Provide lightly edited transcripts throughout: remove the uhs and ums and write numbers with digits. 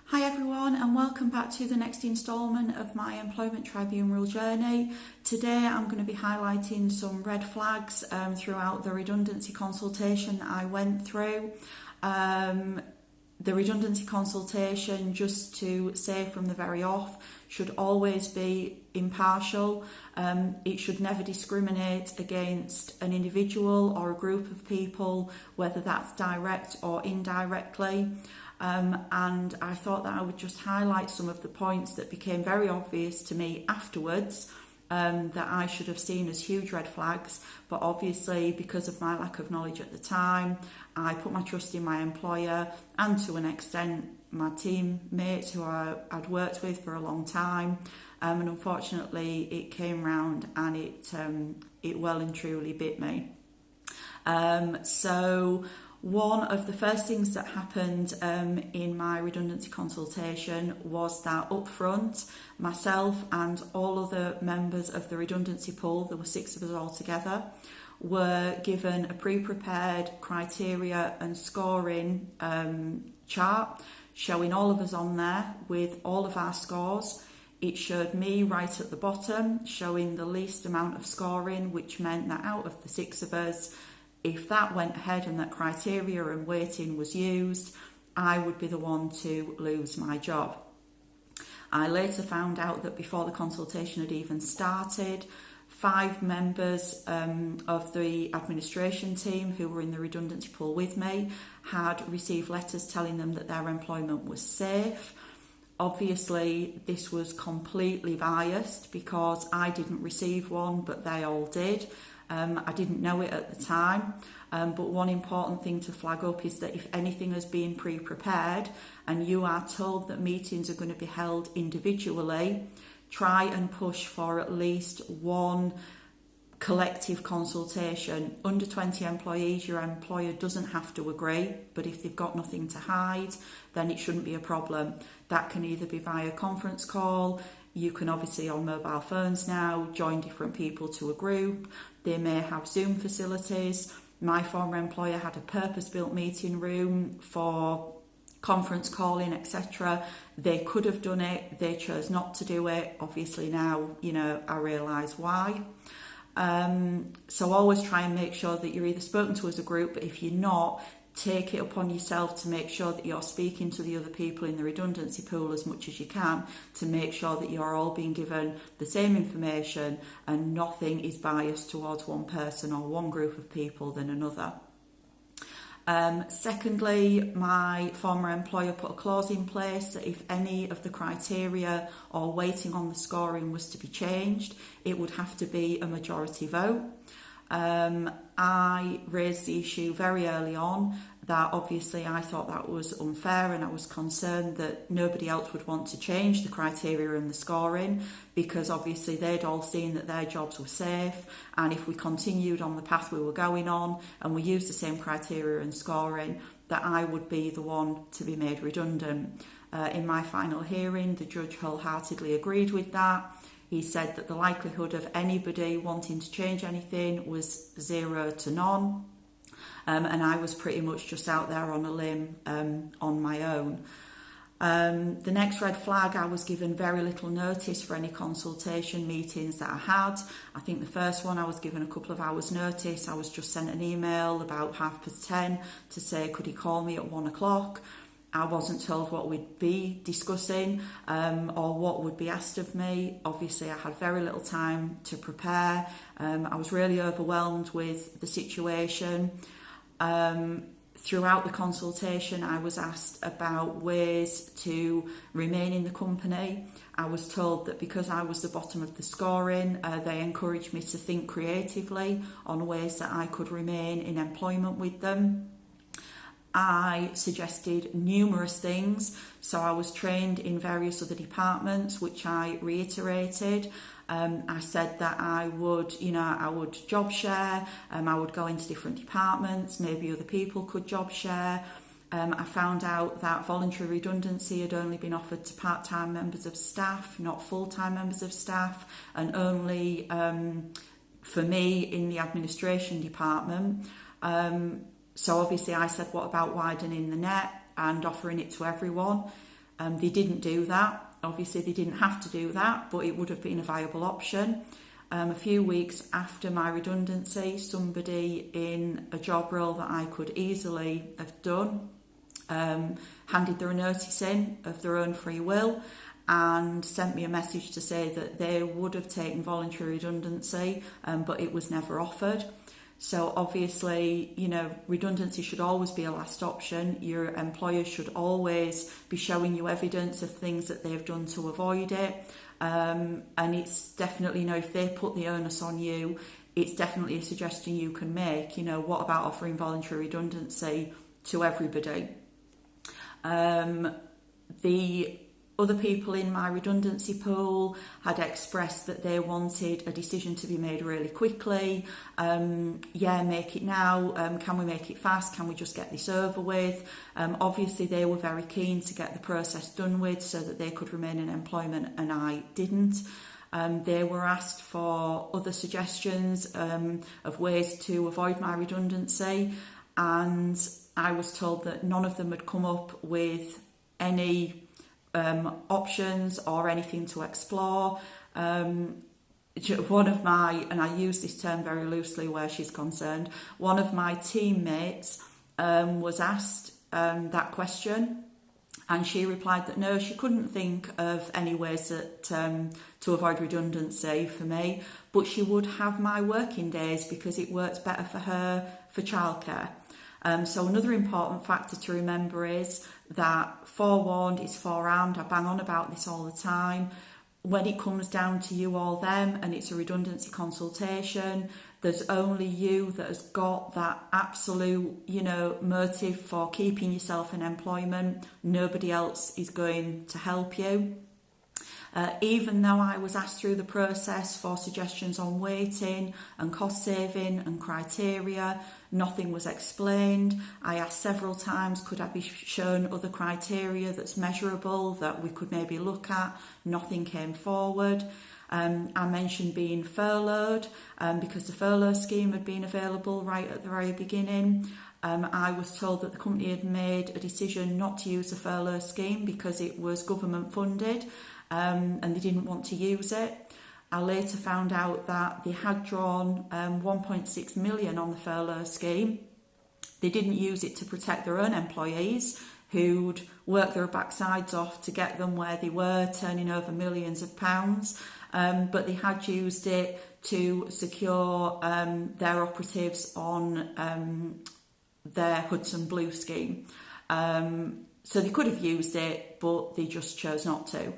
Hi everyone, and welcome back to the next instalment of my employment tribunal journey. Today I'm going to be highlighting some red flags throughout the redundancy consultation that I went through. The redundancy consultation, just to say from the very off, should always be impartial. It should never discriminate against an individual or a group of people, whether that's direct or indirectly. And I thought that I would just highlight some of the points that became very obvious to me afterwards, that I should have seen as huge red flags, but obviously because of my lack of knowledge at the time, I put my trust in my employer and to an extent my teammates who I'd worked with for a long time, and unfortunately it came round and it well and truly bit me. So one of the first things that happened in my redundancy consultation was that up front, myself and all other members of the redundancy pool, there were 6 of us all together, were given a pre-prepared criteria and scoring chart showing all of us on there with all of our scores. It showed me right at the bottom, showing the least amount of scoring, which meant that out of the 6 of us, if that went ahead and that criteria and weighting was used, I would be the one to lose my job. I later found out that before the consultation had even started, 5 members of the administration team who were in the redundancy pool with me had received letters telling them that their employment was safe. Obviously, this was completely biased because I didn't receive one, but they all did. I didn't know it at the time, but one important thing to flag up is that if anything has been pre-prepared and you are told that meetings are going to be held individually, try and push for at least one collective consultation. Under 20 employees, your employer doesn't have to agree, but if they've got nothing to hide, then it shouldn't be a problem. That can either be via conference call. You can obviously on mobile phones now join different people to a group. They may have Zoom facilities. My former employer had a purpose-built meeting room for conference calling, etc. They could have done it. They chose not to do it. Obviously now, I realise why. So always try and make sure that you're either spoken to as a group, but if you're not, take it upon yourself to make sure that you're speaking to the other people in the redundancy pool as much as you can to make sure that you're all being given the same information and nothing is biased towards one person or one group of people than another. Secondly, my former employer put a clause in place that if any of the criteria or weighting on the scoring was to be changed, it would have to be a majority vote. I raised the issue very early on that obviously I thought that was unfair, and I was concerned that nobody else would want to change the criteria and the scoring because obviously they'd all seen that their jobs were safe, and if we continued on the path we were going on and we used the same criteria and scoring, that I would be the one to be made redundant. In my final hearing, the judge wholeheartedly agreed with that. He said that the likelihood of anybody wanting to change anything was 0 to none, and I was pretty much just out there on a limb on my own. The next red flag, I was given very little notice for any consultation meetings that I had. I think the first one I was given a couple of hours notice. I was just sent an email about 10:30 to say could he call me at 1 o'clock. I wasn't told what we'd be discussing or what would be asked of me. Obviously, I had very little time to prepare. I was really overwhelmed with the situation. Throughout the consultation, I was asked about ways to remain in the company. I was told that because I was the bottom of the scoring, they encouraged me to think creatively on ways that I could remain in employment with them. I suggested numerous things, so I was trained in various other departments, which I reiterated. I said that I would job share, I would go into different departments, maybe other people could job share. I found out that voluntary redundancy had only been offered to part-time members of staff, not full-time members of staff, and only for me in the administration department. So obviously I said, what about widening the net and offering it to everyone? They didn't do that. Obviously, they didn't have to do that, but it would have been a viable option. A few weeks after my redundancy, somebody in a job role that I could easily have done handed their notice in of their own free will and sent me a message to say that they would have taken voluntary redundancy, but it was never offered. So obviously, you know, redundancy should always be a last option. Your employer should always be showing you evidence of things that they've done to avoid it. And it's definitely, you know, if they put the onus on you, it's definitely a suggestion you can make. You know, what about offering voluntary redundancy to everybody? The other people in my redundancy pool had expressed that they wanted a decision to be made really quickly. Make it now. Can we make it fast? Can we just get this over with? Obviously, they were very keen to get the process done with so that they could remain in employment, and I didn't. They were asked for other suggestions of ways to avoid my redundancy, and I was told that none of them had come up with any options or anything to explore. One of my, and I use this term very loosely where she's concerned, one of my teammates was asked that question, and she replied that no, she couldn't think of any ways that to avoid redundancy for me, but she would have my working days because it worked better for her for childcare. So another important factor to remember is that forewarned is forearmed. I bang on about this all the time. When it comes down to you or them and it's a redundancy consultation, there's only you that has got that absolute, you know, motive for keeping yourself in employment. Nobody else is going to help you. Even though I was asked through the process for suggestions on weighting and cost saving and criteria, nothing was explained. I asked several times, could I be shown other criteria that's measurable that we could maybe look at? Nothing came forward. I mentioned being furloughed because the furlough scheme had been available right at the very beginning. I was told that the company had made a decision not to use the furlough scheme because it was government funded. And they didn't want to use it. I later found out that they had drawn 1.6 million on the furlough scheme. They didn't use it to protect their own employees who'd worked their backsides off to get them where they were, turning over millions of pounds, but they had used it to secure their operatives on their Hudson Blue scheme. So they could have used it, but they just chose not to.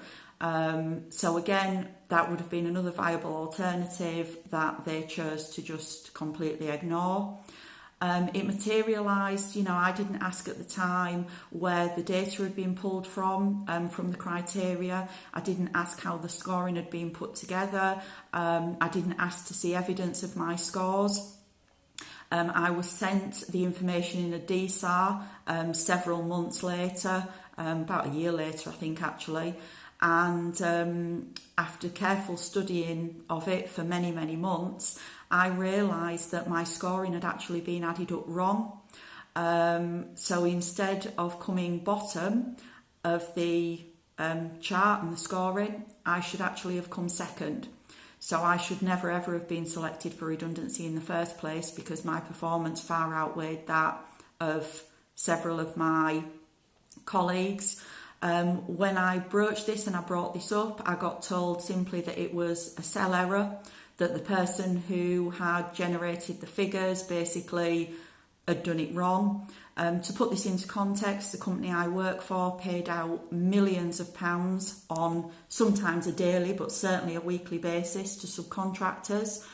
So again, that would have been another viable alternative that they chose to just completely ignore. It materialised, you know, I didn't ask at the time where the data had been pulled from the criteria. I didn't ask how the scoring had been put together. I didn't ask to see evidence of my scores. I was sent the information in a DSAR several months later, about a year later, I think, actually. And after careful studying of it for many, many months, I realised that my scoring had actually been added up wrong. So instead of coming bottom of the chart and the scoring, I should actually have come second. So I should never ever have been selected for redundancy in the first place because my performance far outweighed that of several of my colleagues. When I broached this and I brought this up, I got told simply that it was a cell error, that the person who had generated the figures basically had done it wrong. To put this into context, the company I work for paid out millions of pounds on sometimes a daily but certainly a weekly basis to subcontractors.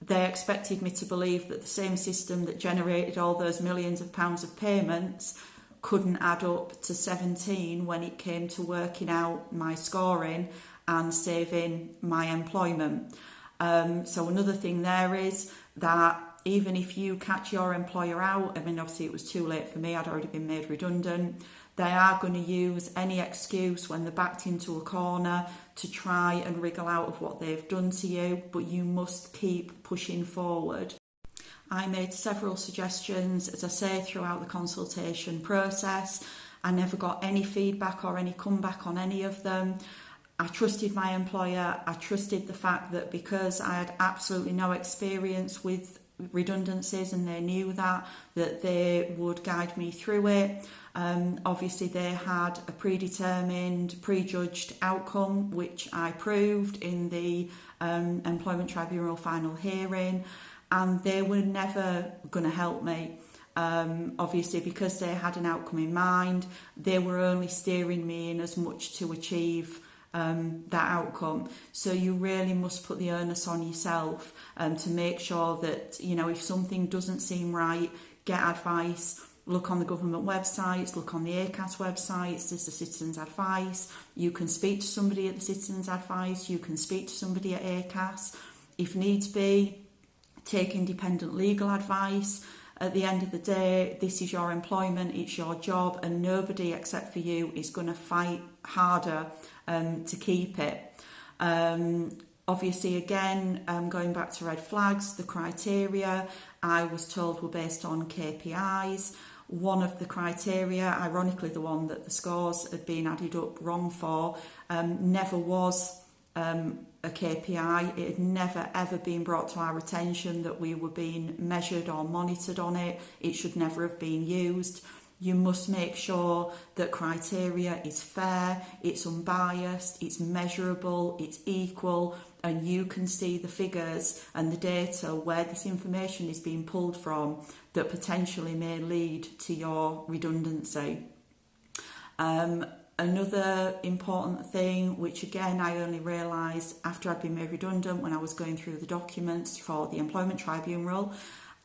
They expected me to believe that the same system that generated all those millions of pounds of payments couldn't add up to 17 when it came to working out my scoring and saving my employment. So another thing there is that even if you catch your employer out, I mean, obviously it was too late for me, I'd already been made redundant, they are going to use any excuse when they're backed into a corner to try and wriggle out of what they've done to you, but you must keep pushing forward. I made several suggestions, as I say, throughout the consultation process. I never got any feedback or any comeback on any of them. I trusted my employer. I trusted the fact that because I had absolutely no experience with redundancies and they knew that they would guide me through it. Obviously they had a predetermined, prejudged outcome, which I proved in the Employment Tribunal final hearing, and they were never going to help me. Obviously, because they had an outcome in mind, they were only steering me in as much to achieve that outcome. So you really must put the onus on yourself to make sure that, you know, if something doesn't seem right, get advice. Look on the government websites, look on the ACAS websites, there's the Citizens Advice. You can speak to somebody at the Citizens Advice, you can speak to somebody at ACAS. If needs be, take independent legal advice. At the end of the day, this is your employment, it's your job, and nobody except for you is going to fight harder to keep it. Obviously, again, going back to red flags, the criteria I was told were based on KPIs. One of the criteria, ironically the one that the scores had been added up wrong for, never was a KPI. It had never ever been brought to our attention that we were being measured or monitored on it. It should never have been used. You must make sure that criteria is fair, it's unbiased, it's measurable, it's equal, and you can see the figures and the data where this information is being pulled from that potentially may lead to your redundancy. Another important thing, which again I only realised after I'd been made redundant when I was going through the documents for the Employment Tribunal,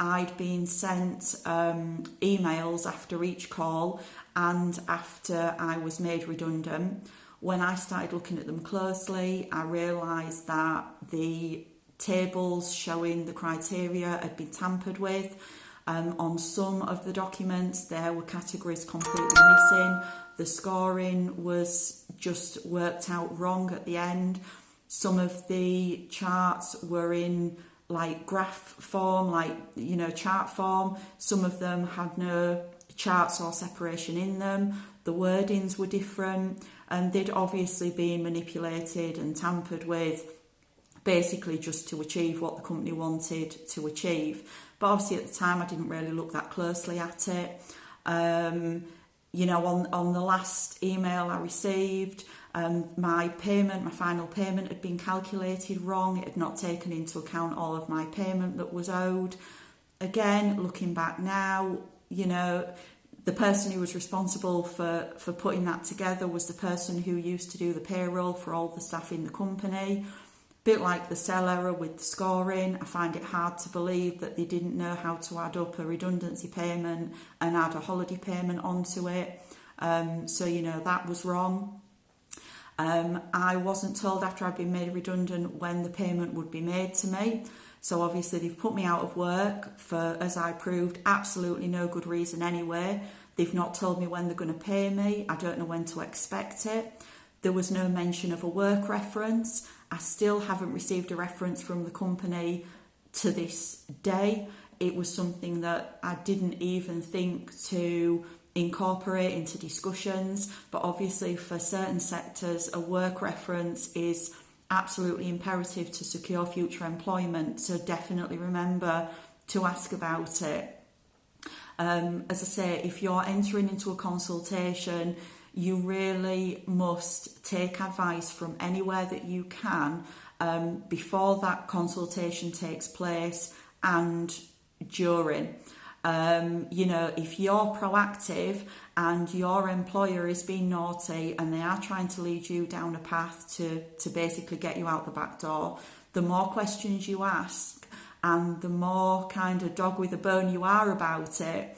I'd been sent emails after each call and after I was made redundant. When I started looking at them closely, I realised that the tables showing the criteria had been tampered with. On some of the documents, there were categories completely missing. The scoring was just worked out wrong at the end. Some of the charts were in like graph form, like, you know, chart form. Some of them had no charts or separation in them. The wordings were different, and they'd obviously been manipulated and tampered with, basically just to achieve what the company wanted to achieve. But obviously at the time I didn't really look that closely at it. You know, on the last email I received, my final payment had been calculated wrong. It had not taken into account all of my payment that was owed. Again, looking back now, you know, the person who was responsible for putting that together was the person who used to do the payroll for all the staff in the company. Bit like the cell error with the scoring, I find it hard to believe that they didn't know how to add up a redundancy payment and add a holiday payment onto it. So, you know, that was wrong. I wasn't told after I'd been made redundant when the payment would be made to me. So obviously they've put me out of work for, as I proved, absolutely no good reason anyway. They've not told me when they're going to pay me. I don't know when to expect it. There was no mention of a work reference. I still haven't received a reference from the company to this day. It was something that I didn't even think to incorporate into discussions, but obviously for certain sectors a work reference is absolutely imperative to secure future employment, so definitely remember to ask about it. As I say, if you're entering into a consultation, you really must take advice from anywhere that you can before that consultation takes place and during. You know, if you're proactive and your employer is being naughty and they are trying to lead you down a path to basically get you out the back door, the more questions you ask and the more kind of dog with a bone you are about it,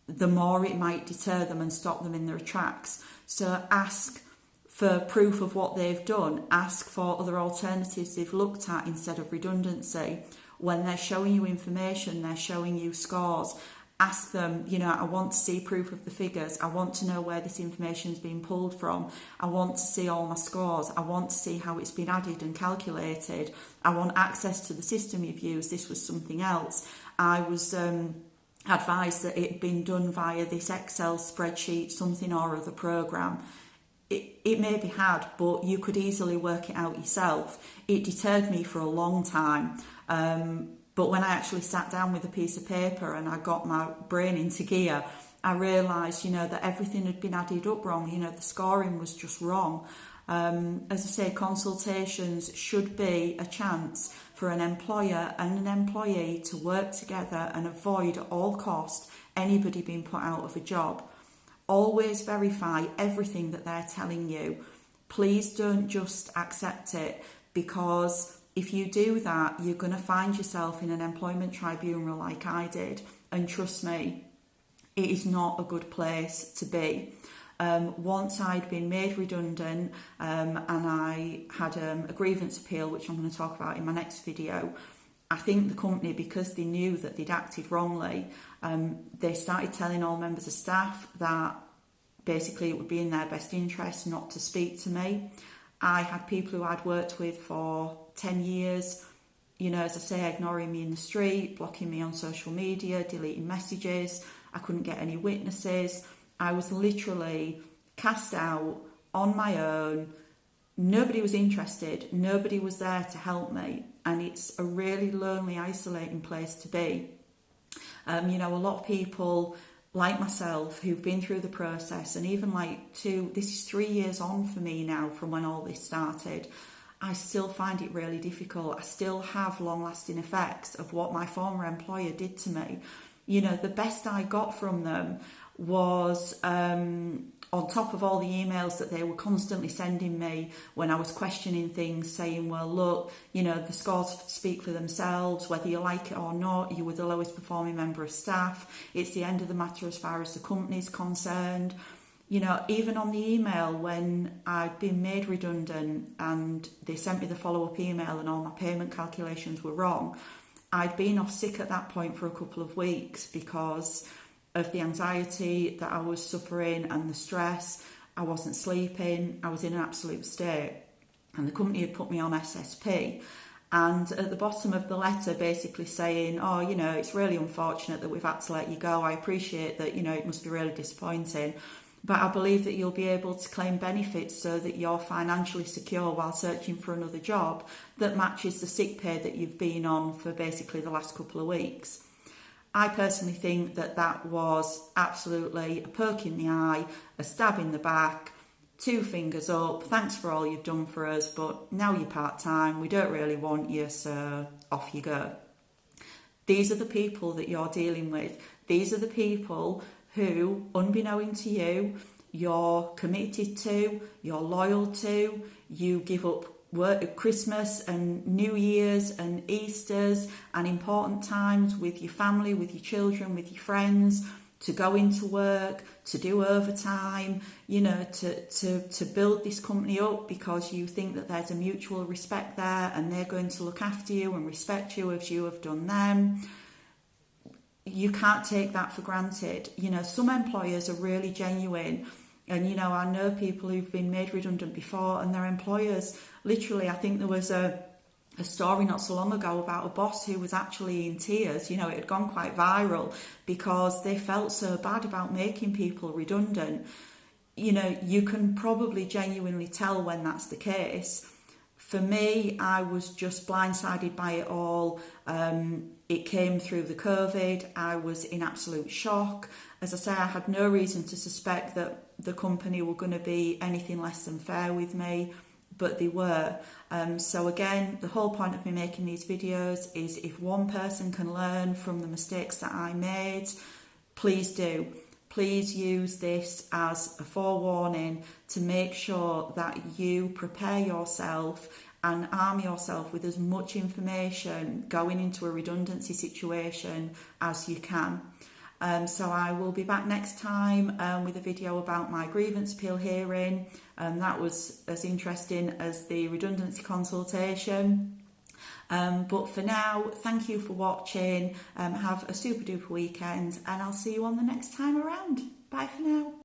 the more it might deter them and stop them in their tracks. So ask for proof of what they've done. Ask for other alternatives they've looked at instead of redundancy. When they're showing you information, they're showing you scores. Ask them, you know, I want to see proof of the figures. I want to know where this information is being pulled from. I want to see all my scores. I want to see how it's been added and calculated. I want access to the system you've used. This was something else. I was advised that it had been done via this Excel spreadsheet, something or other program. It maybe had, but you could easily work it out yourself. It deterred me for a long time. But when I actually sat down with a piece of paper and I got my brain into gear, I realised, that everything had been added up wrong. The scoring was just wrong. As I say, consultations should be a chance for an employer and an employee to work together and avoid at all cost anybody being put out of a job. Always verify everything that they're telling you. Please don't just accept it, because if you do that, you're going to find yourself in an employment tribunal like I did. And trust me, it is not a good place to be. Once I'd been made redundant and I had a grievance appeal, which I'm going to talk about in my next video, I think the company, because they knew that they'd acted wrongly, they started telling all members of staff that basically it would be in their best interest not to speak to me. I had people who I'd worked with for 10 years, as I say, ignoring me in the street, blocking me on social media, deleting messages. I couldn't get any witnesses. I was literally cast out on my own. Nobody was interested. Nobody was there to help me. And it's a really lonely, isolating place to be. A lot of people like myself who've been through the process, and even this is 3 years on for me now from when all this started, I still find it really difficult. I still have long-lasting effects of what my former employer did to me. The best I got from them was on top of all the emails that they were constantly sending me when I was questioning things, saying, well, look, the scores speak for themselves, whether you like it or not, you were the lowest performing member of staff, it's the end of the matter as far as the company's concerned. Even on the email when I'd been made redundant and they sent me the follow-up email and all my payment calculations were wrong, I'd been off sick at that point for a couple of weeks because of the anxiety that I was suffering and the stress. I wasn't sleeping. I was in an absolute state. And the company had put me on SSP. And at the bottom of the letter, basically saying, it's really unfortunate that we've had to let you go. I appreciate that, it must be really disappointing. But I believe that you'll be able to claim benefits so that you're financially secure while searching for another job that matches the sick pay that you've been on for basically the last couple of weeks. I personally think that that was absolutely a poke in the eye, a stab in the back, 2 fingers up, thanks for all you've done for us, but now you're part-time, we don't really want you, so off you go. These are the people that you're dealing with. These are the people who, unbeknown to you, you're committed to, you're loyal to, you give up work at Christmas and New Year's and Easter's and important times with your family, with your children, with your friends, to go into work, to do overtime, to build this company up because you think that there's a mutual respect there and they're going to look after you and respect you as you have done them. You can't take that for granted. Some employers are really genuine. And, I know people who've been made redundant before and their employers, literally, I think there was a story not so long ago about a boss who was actually in tears. It had gone quite viral because they felt so bad about making people redundant. You can probably genuinely tell when that's the case. For me, I was just blindsided by it all. It came through the COVID. I was in absolute shock. As I say, I had no reason to suspect that the company were going to be anything less than fair with me, but they were. So again, the whole point of me making these videos is if one person can learn from the mistakes that I made, please do. Please use this as a forewarning to make sure that you prepare yourself and arm yourself with as much information going into a redundancy situation as you can. So I will be back next time with a video about my grievance appeal hearing. That was as interesting as the redundancy consultation. But for now, thank you for watching. Have a super duper weekend and I'll see you on the next time around. Bye for now.